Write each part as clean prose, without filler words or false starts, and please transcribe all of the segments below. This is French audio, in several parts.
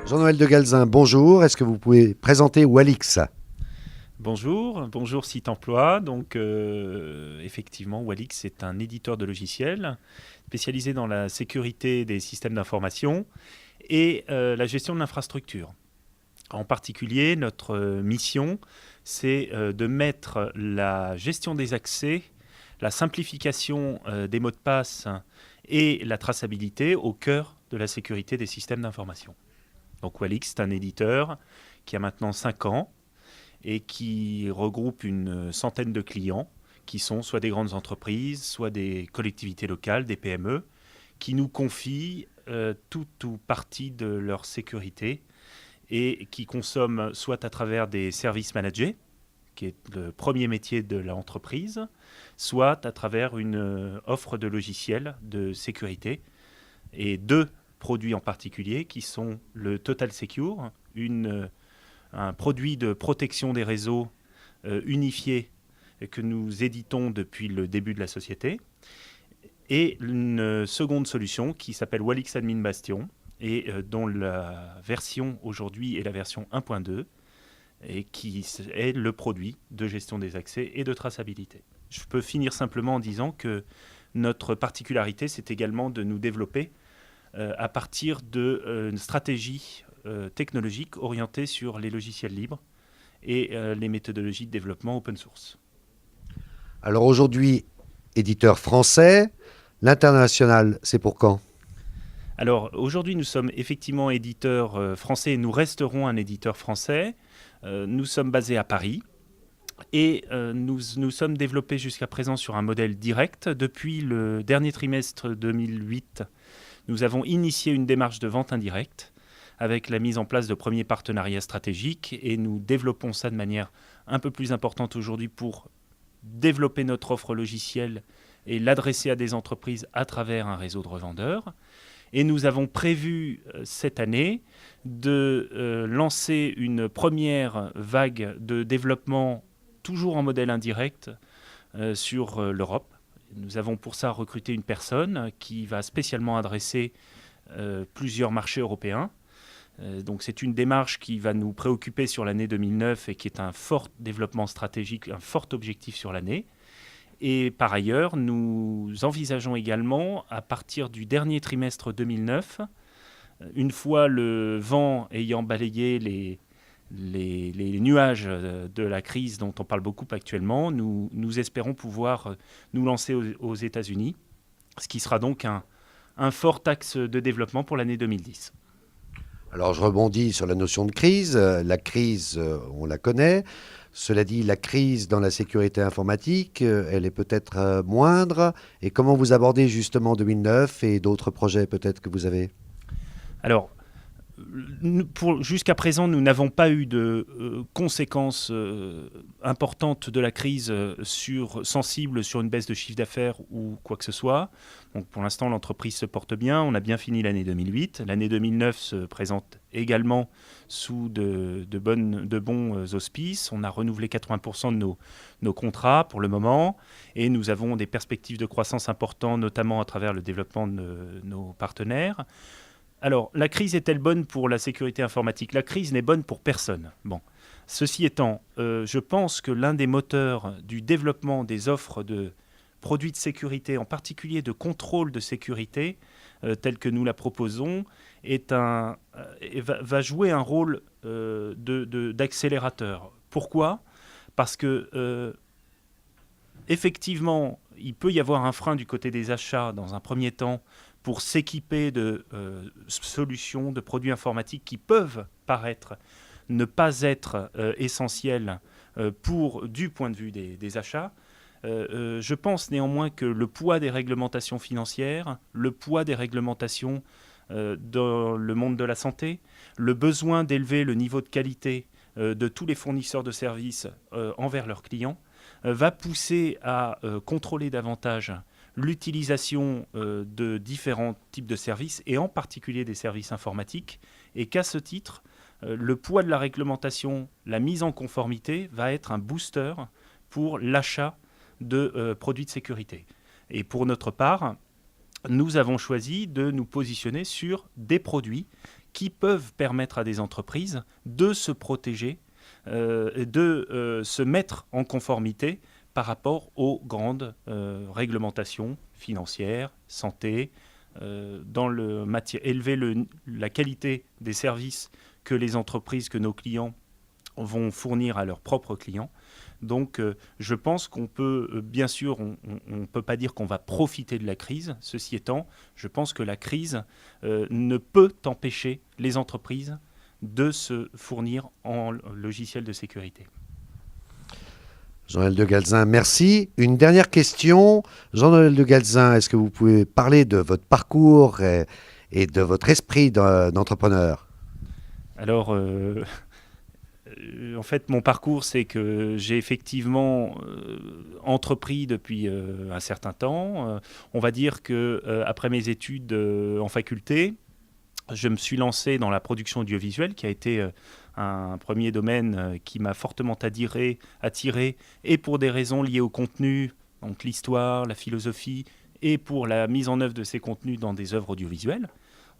Jean-Noël de Galzin, bonjour. Est-ce que vous pouvez présenter Walix? Bonjour Site Emploi. Effectivement, Walix est un éditeur de logiciels spécialisé dans la sécurité des systèmes d'information et la gestion de l'infrastructure. En particulier, notre mission, c'est de mettre la gestion des accès, la simplification des mots de passe et la traçabilité au cœur de la sécurité des systèmes d'information. Donc Walix, c'est un éditeur qui a maintenant 5 ans et qui regroupe une centaine de clients qui sont soit des grandes entreprises, soit des collectivités locales, des PME, qui nous confient toute ou partie de leur sécurité et qui consomment soit à travers des services managés, qui est le premier métier de l'entreprise, soit à travers une offre de logiciels de sécurité. Et deux produits en particulier qui sont le Total Secure, un produit de protection des réseaux unifié que nous éditons depuis le début de la société, et une seconde solution qui s'appelle Walix Admin Bastion, et dont la version aujourd'hui est la version 1.2, et qui est le produit de gestion des accès et de traçabilité. Je peux finir simplement en disant que notre particularité, c'est également de nous développer à partir d'une stratégie technologique orientée sur les logiciels libres et les méthodologies de développement open source. Alors aujourd'hui, éditeur français, l'international, c'est pour quand? Alors aujourd'hui, nous sommes effectivement éditeurs français et nous resterons un éditeur français. Nous sommes basés à Paris et nous sommes développés jusqu'à présent sur un modèle direct. Depuis le dernier trimestre 2008, nous avons initié une démarche de vente indirecte avec la mise en place de premiers partenariats stratégiques et nous développons ça de manière un peu plus importante aujourd'hui pour développer notre offre logicielle et l'adresser à des entreprises à travers un réseau de revendeurs. Et nous avons prévu cette année de lancer une première vague de développement toujours en modèle indirect sur l'Europe. Nous avons pour ça recruté une personne qui va spécialement adresser plusieurs marchés européens. Donc c'est une démarche qui va nous préoccuper sur l'année 2009 et qui est un fort développement stratégique, un fort objectif sur l'année. Et par ailleurs, nous envisageons également, à partir du dernier trimestre 2009, une fois le vent ayant balayé les nuages de la crise dont on parle beaucoup actuellement, nous espérons pouvoir nous lancer aux États-Unis, ce qui sera donc un fort axe de développement pour l'année 2010. Alors je rebondis sur la notion de crise. La crise, on la connaît. Cela dit, la crise dans la sécurité informatique, elle est peut-être moindre. Et comment vous abordez justement 2009 et d'autres projets peut-être que vous avez? Alors, jusqu'à présent, nous n'avons pas eu de conséquences importantes de la crise sensibles sur une baisse de chiffre d'affaires ou quoi que ce soit. Donc pour l'instant, l'entreprise se porte bien. On a bien fini l'année 2008. L'année 2009 se présente également sous de bons auspices. On a renouvelé 80% de nos contrats pour le moment et nous avons des perspectives de croissance importantes, notamment à travers le développement de nos partenaires. Alors, la crise est-elle bonne pour la sécurité informatique? La crise n'est bonne pour personne. Bon. Ceci étant, je pense que l'un des moteurs du développement des offres de produits de sécurité, en particulier de contrôle de sécurité, tel que nous la proposons, va jouer un rôle d'accélérateur. Pourquoi? Parce que, effectivement, il peut y avoir un frein du côté des achats dans un premier temps pour s'équiper de solutions, de produits informatiques qui peuvent paraître ne pas être essentiels du point de vue des achats. Je pense néanmoins que le poids des réglementations financières, le poids des réglementations dans le monde de la santé, le besoin d'élever le niveau de qualité de tous les fournisseurs de services envers leurs clients, va pousser à contrôler davantage l'utilisation de différents types de services, et en particulier des services informatiques, et qu'à ce titre, le poids de la réglementation, la mise en conformité, va être un booster pour l'achat de produits de sécurité. Et pour notre part, nous avons choisi de nous positionner sur des produits qui peuvent permettre à des entreprises de se protéger, de se mettre en conformité par rapport aux grandes réglementations financières, santé, élever la qualité des services que les entreprises, que nos clients vont fournir à leurs propres clients. Donc je pense qu'on peut, bien sûr, on ne peut pas dire qu'on va profiter de la crise. Ceci étant, je pense que la crise ne peut empêcher les entreprises de se fournir en logiciels de sécurité. Jean-Noël de Galzin, merci. Une dernière question. Jean-Noël de Galzin, est-ce que vous pouvez parler de votre parcours et de votre esprit d'entrepreneur? Alors, en fait, mon parcours, c'est que j'ai effectivement entrepris depuis un certain temps. On va dire que après mes études en faculté, je me suis lancé dans la production audiovisuelle, qui a été un premier domaine qui m'a fortement attiré, et pour des raisons liées au contenu, donc l'histoire, la philosophie, et pour la mise en œuvre de ces contenus dans des œuvres audiovisuelles.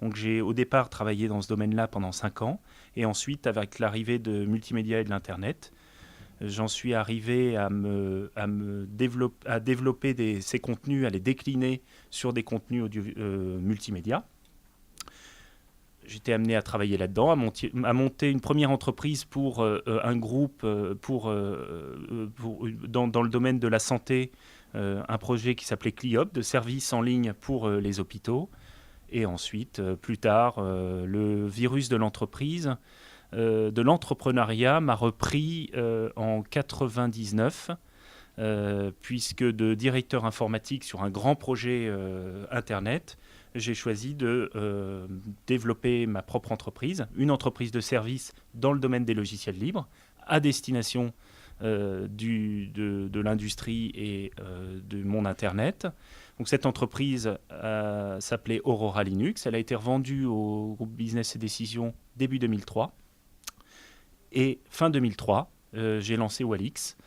Donc j'ai au départ travaillé dans ce domaine-là pendant 5 ans, et ensuite, avec l'arrivée de multimédia et de l'Internet, j'en suis arrivé à développer ces contenus, à les décliner sur des contenus multimédia. J'étais amené à travailler là-dedans, à monter une première entreprise pour un groupe dans le domaine de la santé, un projet qui s'appelait Cliop, de services en ligne pour les hôpitaux. Et ensuite, plus tard, le virus de l'entreprise, de l'entrepreneuriat m'a repris en 99, puisque de directeur informatique sur un grand projet Internet, j'ai choisi de développer ma propre entreprise, une entreprise de service dans le domaine des logiciels libres, à destination de l'industrie et de mon Internet. Donc cette entreprise s'appelait Aurora Linux. Elle a été revendue au groupe Business et Décisions début 2003. Et fin 2003, j'ai lancé Walix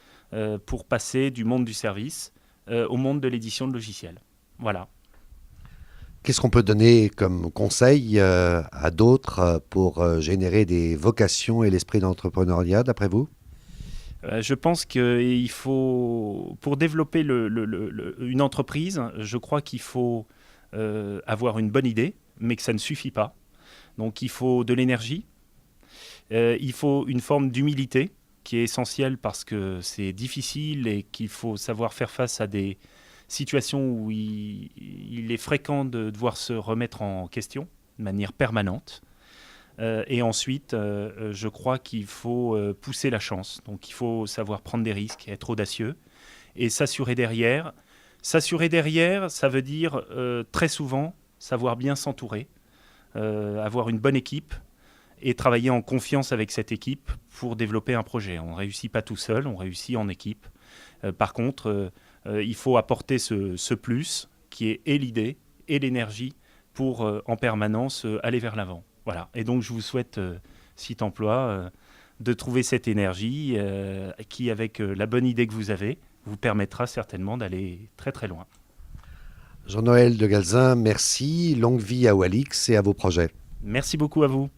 pour passer du monde du service au monde de l'édition de logiciels. Voilà. Qu'est-ce qu'on peut donner comme conseil à d'autres pour générer des vocations et l'esprit d'entrepreneuriat, d'après vous? Je pense qu'il faut, pour développer une entreprise, je crois qu'il faut avoir une bonne idée, mais que ça ne suffit pas. Donc il faut de l'énergie, il faut une forme d'humilité qui est essentielle parce que c'est difficile et qu'il faut savoir faire face à des situations où il est fréquent de devoir se remettre en question de manière permanente. Et ensuite, je crois qu'il faut pousser la chance. Donc il faut savoir prendre des risques, être audacieux et s'assurer derrière. S'assurer derrière, ça veut dire très souvent savoir bien s'entourer, avoir une bonne équipe et travailler en confiance avec cette équipe pour développer un projet. On ne réussit pas tout seul, on réussit en équipe. Par contre, il faut apporter ce plus qui est et l'idée et l'énergie pour en permanence aller vers l'avant. Voilà. Et donc je vous souhaite, Site Emploi, de trouver cette énergie qui, avec la bonne idée que vous avez, vous permettra certainement d'aller très très loin. Jean-Noël de Galzin, merci. Longue vie à Walix et à vos projets. Merci beaucoup à vous.